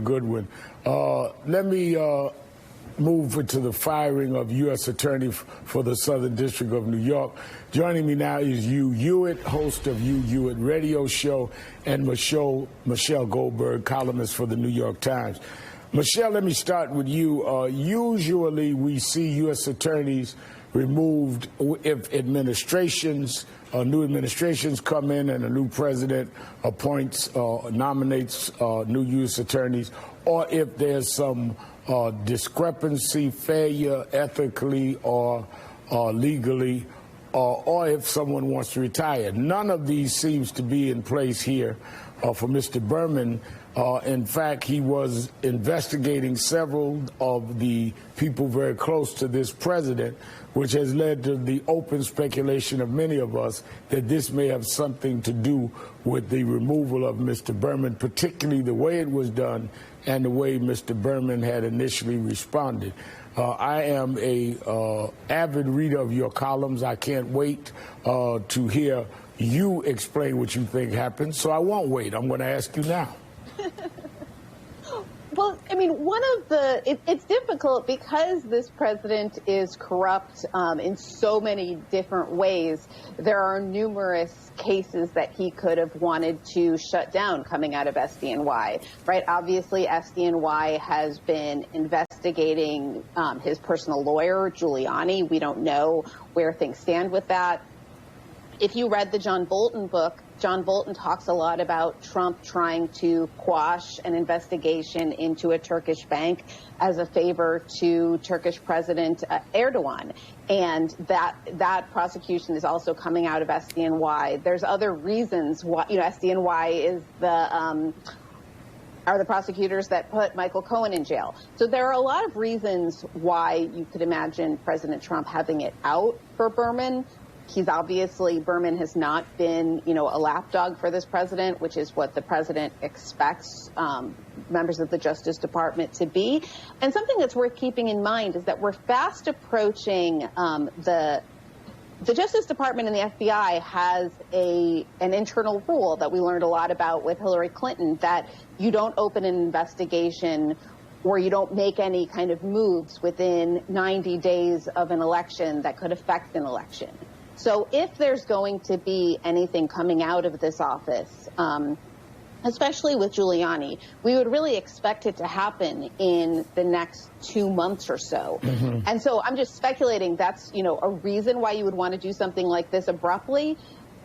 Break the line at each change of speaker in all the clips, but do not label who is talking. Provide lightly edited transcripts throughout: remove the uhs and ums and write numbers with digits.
Good one. Let me move to the firing of U.S. Attorney for the Southern District of New York. Joining me now is Hugh Hewitt, host of Hugh Hewitt Radio Show, and Michelle Goldberg, columnist for the New York Times. Michelle, let me start with you. Usually we see U.S. attorneys removed if administrations, new administrations come in and a new president appoints, nominates new U.S. attorneys, or if there's some discrepancy, failure ethically or legally, or if someone wants to retire. None of these seems to be in place here for Mr. Berman. In fact, he was investigating several of the people very close to this president, which has led to the open speculation of many of us that this may have something to do with the removal of Mr. Berman, particularly the way it was done and the way Mr. Berman had initially responded. I am a avid reader of your columns. I can't wait to hear you explain what you think happened, so I won't wait. I'm going to ask you now.
Well, I mean, it's difficult because this president is corrupt in so many different ways. There are numerous cases that he could have wanted to shut down coming out of SDNY, right? Obviously, SDNY has been investigating his personal lawyer, Giuliani. We don't know where things stand with that. If you read the John Bolton book, John Bolton talks a lot about Trump trying to quash an investigation into a Turkish bank as a favor to Turkish President Erdogan. And that prosecution is also coming out of SDNY. There's other reasons why, SDNY is are the prosecutors that put Michael Cohen in jail. So there are a lot of reasons why you could imagine President Trump having it out for Berman. Berman has not been, a lapdog for this president, which is what the president expects members of the Justice Department to be. And something that's worth keeping in mind is that we're fast approaching the Justice Department and the FBI has an internal rule that we learned a lot about with Hillary Clinton, that you don't open an investigation or you don't make any kind of moves within 90 days of an election that could affect an election. So if there's going to be anything coming out of this office, especially with Giuliani, we would really expect it to happen in the next 2 months or so. Mm-hmm. And so I'm just speculating that's, a reason why you would want to do something like this abruptly.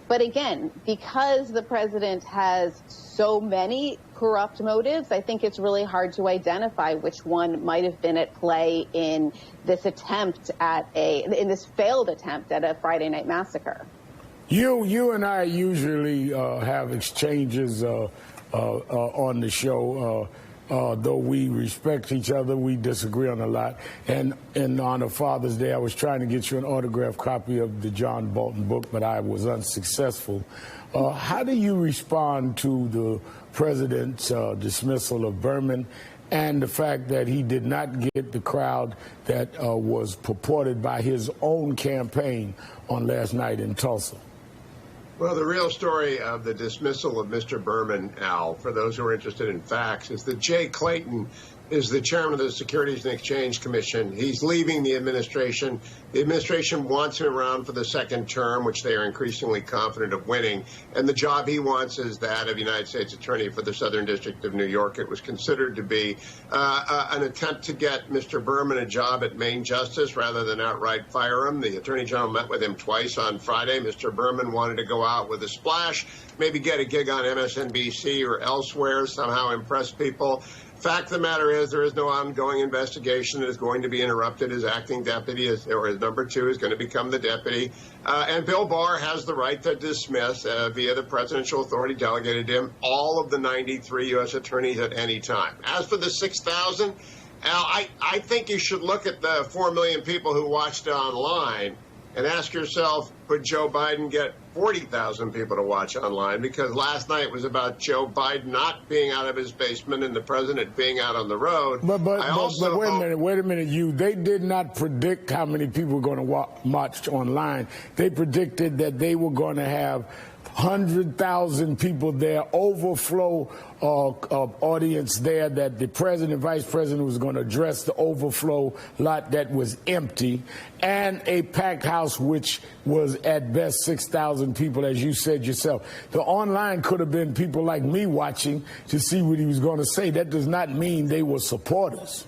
But again, because the president has so many corrupt motives, I think it's really hard to identify which one might have been at play in this this failed attempt at a Friday night massacre.
You and I usually have exchanges on the show. Though we respect each other, we disagree on a lot. And on a Father's Day, I was trying to get you an autographed copy of the John Bolton book, but I was unsuccessful. How do you respond to the president's dismissal of Berman and the fact that he did not get the crowd that was purported by his own campaign on last night in Tulsa?
Well, the real story of the dismissal of Mr. Berman, Al, for those who are interested in facts, is that Jay Clayton is the chairman of the Securities and Exchange Commission. He's leaving the administration. The administration wants him around for the second term, which they are increasingly confident of winning. And the job he wants is that of United States Attorney for the Southern District of New York. It was considered to be an attempt to get Mr. Berman a job at Main Justice rather than outright fire him. The Attorney General met with him twice on Friday. Mr. Berman wanted to go out with a splash, maybe get a gig on MSNBC or elsewhere, somehow impress people. Fact of the matter is there is no ongoing investigation that is going to be interrupted. His acting deputy or his number two is going to become the deputy. And Bill Barr has the right to dismiss via the presidential authority delegated to him all of the 93 U.S. attorneys at any time. As for the 6,000, Al, I think you should look at the 4 million people who watched online and ask yourself, could Joe Biden get 40,000 people to watch online? Because last night was about Joe Biden not being out of his basement and the president being out on the road.
But wait a minute, they did not predict how many people were going to watch online. They predicted that they were going to have 100,000 people there, overflow audience there, that the president and vice president was going to address the overflow lot that was empty, and a packed house which was at best 6,000 people, as you said yourself. The online could have been people like me watching to see what he was going to say. That does not mean they were supporters.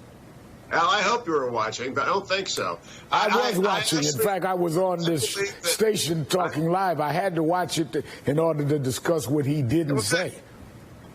Al, I hope you were watching, but I don't think so.
I was watching. In fact, I was on this station talking live. I had to watch it in order to discuss what he didn't say.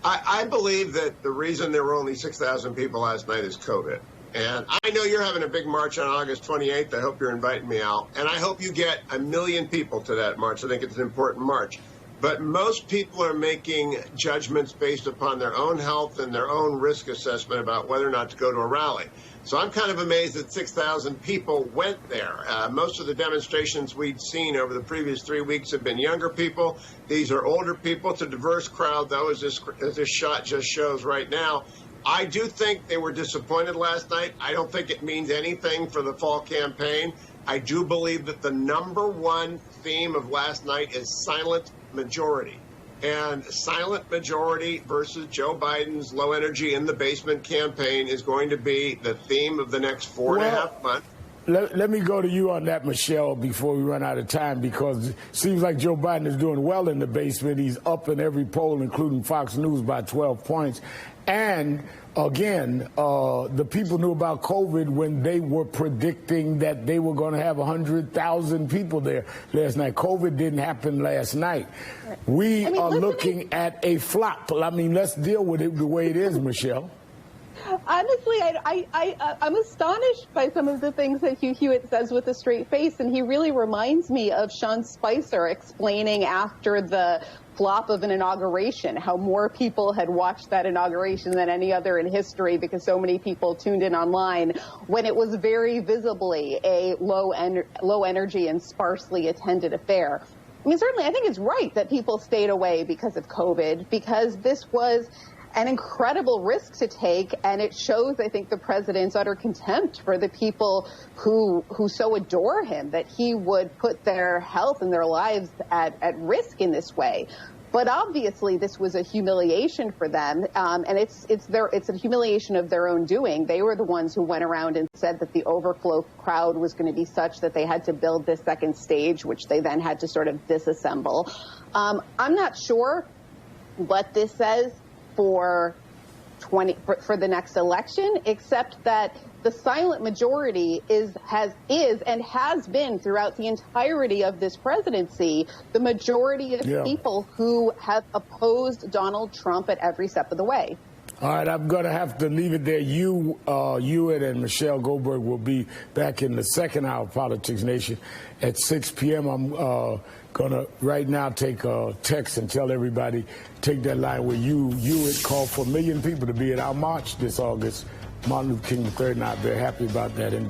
I believe that the reason there were only 6,000 people last night is COVID. And I know you're having a big march on August 28th. I hope you're inviting me out. And I hope you get 1 million people to that march. I think it's an important march. But most people are making judgments based upon their own health and their own risk assessment about whether or not to go to a rally. So I'm kind of amazed that 6,000 people went there. Most of the demonstrations we'd seen over the previous 3 weeks have been younger people. These are older people. It's a diverse crowd, though, as this shot just shows right now. I do think they were disappointed last night. I don't think it means anything for the fall campaign. I do believe that the #1 theme of last night is silent majority. And silent majority versus Joe Biden's low energy in the basement campaign is going to be the theme of the next 4.5 months.
Let me go to you on that, Michelle, before we run out of time, because it seems like Joe Biden is doing well in the basement. He's up in every poll, including Fox News, by 12 points. And again, the people knew about COVID when they were predicting that they were going to have 100,000 people there last night. COVID didn't happen last night. We are looking at a flop. I mean, let's deal with it the way it is, Michelle.
Honestly, I'm astonished by some of the things that Hugh Hewitt says with a straight face, and he really reminds me of Sean Spicer explaining after the flop of an inauguration how more people had watched that inauguration than any other in history because so many people tuned in online, when it was very visibly a low energy and sparsely attended affair. I mean, certainly, I think it's right that people stayed away because of COVID, because this was an incredible risk to take, and it shows, I think, the president's utter contempt for the people who so adore him, that he would put their health and their lives at risk in this way. But obviously, this was a humiliation for them, and it's a humiliation of their own doing. They were the ones who went around and said that the overflow crowd was going to be such that they had to build this second stage, which they then had to sort of disassemble. I'm not sure what this says for the next election, except that the silent majority has been throughout the entirety of this presidency the majority of people who have opposed Donald Trump at every step of the way.
All right, I'm going to have to leave it there. You, Hewitt and Michelle Goldberg will be back in the second hour of Politics Nation at 6 p.m. I'm going to right now take a text and tell everybody, take that line where Hewitt called for 1 million people to be at our march this August. Martin Luther King III, and I'm very happy about that. And